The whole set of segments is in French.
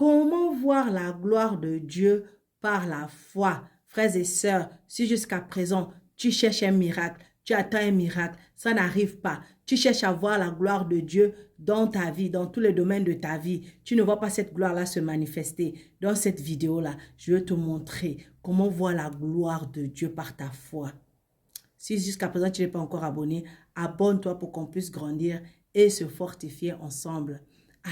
Comment voir la gloire de Dieu par la foi? Frères et sœurs, si jusqu'à présent, tu cherches un miracle, tu attends un miracle, ça n'arrive pas. Tu cherches à voir la gloire de Dieu dans ta vie, dans tous les domaines de ta vie. Tu ne vois pas cette gloire-là se manifester. Dans cette vidéo-là, je vais te montrer comment voir la gloire de Dieu par ta foi. Si jusqu'à présent, tu n'es pas encore abonné, abonne-toi pour qu'on puisse grandir et se fortifier ensemble.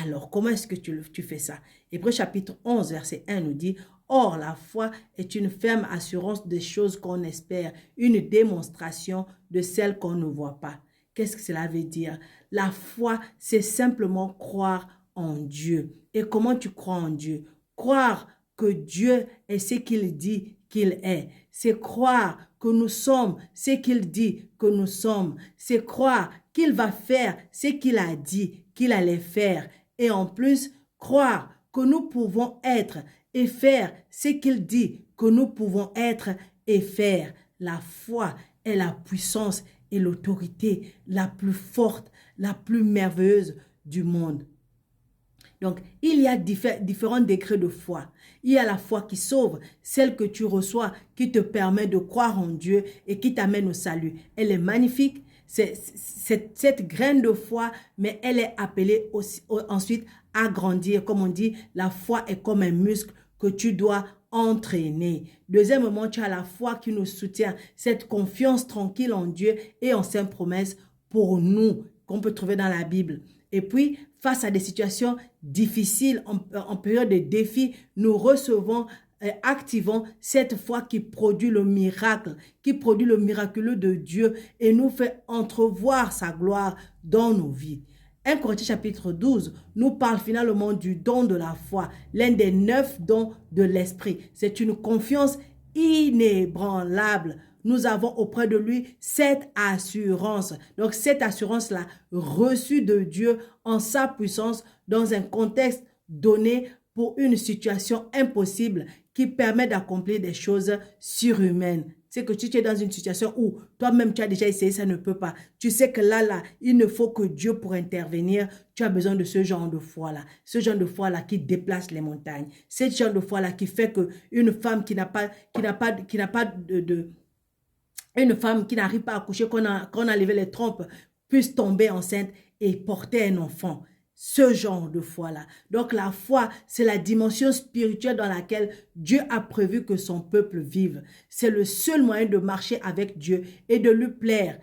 Alors, comment est-ce que tu fais ça? Hébreux chapitre 11, verset 1 nous dit, « Or, la foi est une ferme assurance des choses qu'on espère, une démonstration de celles qu'on ne voit pas. » Qu'est-ce que cela veut dire? La foi, c'est simplement croire en Dieu. Et comment tu crois en Dieu? Croire que Dieu est ce qu'il dit qu'il est. C'est croire que nous sommes ce qu'il dit que nous sommes. C'est croire qu'il va faire ce qu'il a dit qu'il allait faire. Et en plus, croire que nous pouvons être et faire ce qu'il dit que nous pouvons être et faire. La foi est la puissance et l'autorité la plus forte, la plus merveilleuse du monde. Donc, il y a différents degrés de foi. Il y a la foi qui sauve, celle que tu reçois, qui te permet de croire en Dieu et qui t'amène au salut. Elle est magnifique, cette graine de foi, mais elle est appelée aussi, ensuite à grandir. Comme on dit, la foi est comme un muscle que tu dois entraîner. Deuxièmement, tu as la foi qui nous soutient, cette confiance tranquille en Dieu et en ses promesses pour nous, qu'on peut trouver dans la Bible. Et puis, face à des situations difficiles, en période de défi, nous recevons, activons cette foi qui produit le miracle, qui produit le miraculeux de Dieu et nous fait entrevoir sa gloire dans nos vies. 1 Corinthiens chapitre 12 nous parle finalement du don de la foi, l'un des 9 dons de l'esprit. C'est une confiance inébranlable. Nous avons auprès de lui cette assurance. Donc cette assurance-là, reçue de Dieu en sa puissance dans un contexte donné pour une situation impossible qui permet d'accomplir des choses surhumaines. C'est que tu es dans une situation où toi-même tu as déjà essayé, ça ne peut pas. Tu sais que là, il ne faut que Dieu pour intervenir. Tu as besoin de ce genre de foi-là. Ce genre de foi-là qui déplace les montagnes. Ce genre de foi-là qui fait qu'une femme qui n'a pas une femme qui n'arrive pas à accoucher, qu'on a levé les trompes, puisse tomber enceinte et porter un enfant. Ce genre de foi-là. Donc la foi, c'est la dimension spirituelle dans laquelle Dieu a prévu que son peuple vive. C'est le seul moyen de marcher avec Dieu et de lui plaire.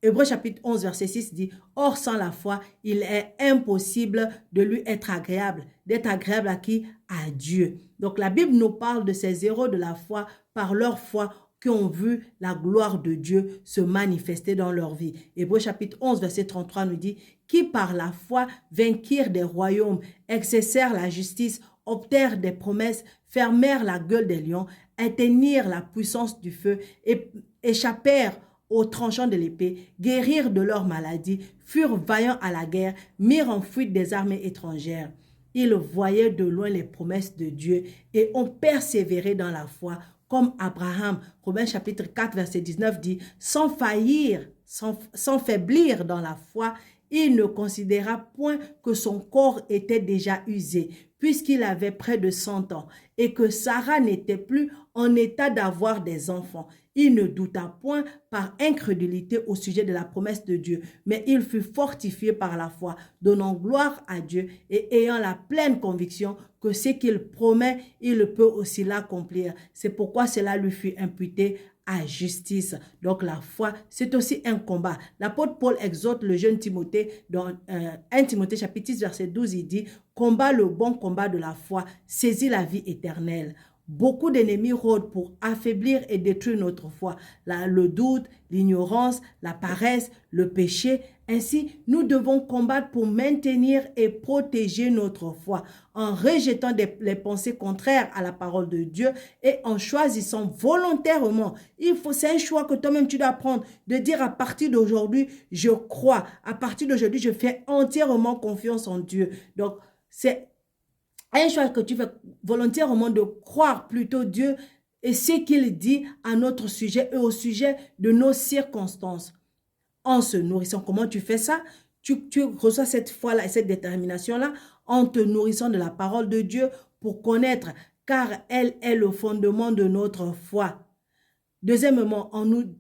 Hébreux chapitre 11, verset 6 dit, « Or, sans la foi, il est impossible de lui être agréable. » D'être agréable à qui? À Dieu. Donc la Bible nous parle de ces héros de la foi par leur foi qui ont vu la gloire de Dieu se manifester dans leur vie. Hébreux chapitre 11, verset 33 nous dit, « Qui par la foi vainquirent des royaumes, exercèrent la justice, obtinrent des promesses, fermèrent la gueule des lions, éteignirent la puissance du feu, et échappèrent aux tranchants de l'épée, guérirent de leur maladie, furent vaillants à la guerre, mirent en fuite des armées étrangères. Ils voyaient de loin les promesses de Dieu et ont persévéré dans la foi, comme Abraham. » Romains chapitre 4, verset 19 dit, « Sans faillir, sans faiblir dans la foi, il ne considéra point que son corps était déjà usé, puisqu'il avait près de 100 ans, et que Sarah n'était plus en état d'avoir des enfants. Il ne douta point par incrédulité au sujet de la promesse de Dieu, mais il fut fortifié par la foi, donnant gloire à Dieu et ayant la pleine conviction que ce qu'il promet, il peut aussi l'accomplir. C'est pourquoi cela lui fut imputé à justice. » Donc la foi, c'est aussi un combat. L'apôtre Paul exhorte le jeune Timothée dans 1 Timothée chapitre 6 verset 12, il dit, « Combat le bon combat de la foi, saisis la vie éternelle. » Beaucoup d'ennemis rôdent pour affaiblir et détruire notre foi. Le doute, l'ignorance, la paresse, le péché. Ainsi, nous devons combattre pour maintenir et protéger notre foi en rejetant les pensées contraires à la parole de Dieu et en choisissant volontairement. C'est un choix que toi-même tu dois prendre, de dire à partir d'aujourd'hui, je crois. À partir d'aujourd'hui, je fais entièrement confiance en Dieu. Donc, c'est un choix que tu fais volontairement de croire plutôt Dieu et ce qu'il dit à notre sujet et au sujet de nos circonstances. En se nourrissant, comment tu fais ça? Tu reçois cette foi-là et cette détermination-là en te nourrissant de la parole de Dieu, pour connaître, car elle est le fondement de notre foi. Deuxièmement, en nous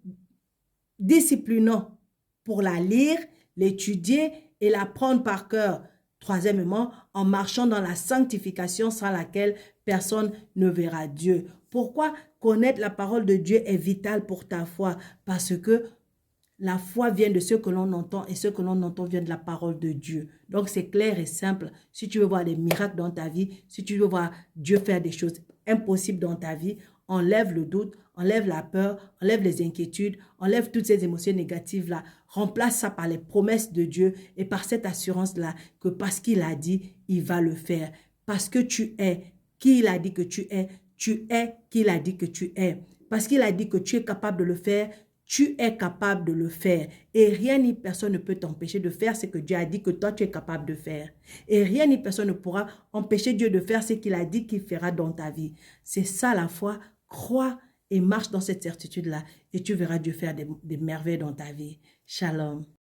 disciplinant pour la lire, l'étudier et l'apprendre par cœur. Troisièmement, en marchant dans la sanctification sans laquelle personne ne verra Dieu. Pourquoi connaître la parole de Dieu est vital pour ta foi? Parce que la foi vient de ce que l'on entend et ce que l'on entend vient de la parole de Dieu. Donc, c'est clair et simple. Si tu veux voir des miracles dans ta vie, si tu veux voir Dieu faire des choses impossibles dans ta vie, enlève le doute, enlève la peur, enlève les inquiétudes, enlève toutes ces émotions négatives-là. Remplace ça par les promesses de Dieu et par cette assurance-là que parce qu'il a dit, il va le faire. Parce que tu es qui il a dit que tu es qui il a dit que tu es. Parce qu'il a dit que tu es capable de le faire, tu es capable de le faire. Et rien ni personne ne peut t'empêcher de faire ce que Dieu a dit que toi tu es capable de faire. Et rien ni personne ne pourra empêcher Dieu de faire ce qu'il a dit qu'il fera dans ta vie. C'est ça la foi. Crois et marche dans cette certitude-là et tu verras Dieu faire des merveilles dans ta vie. Shalom.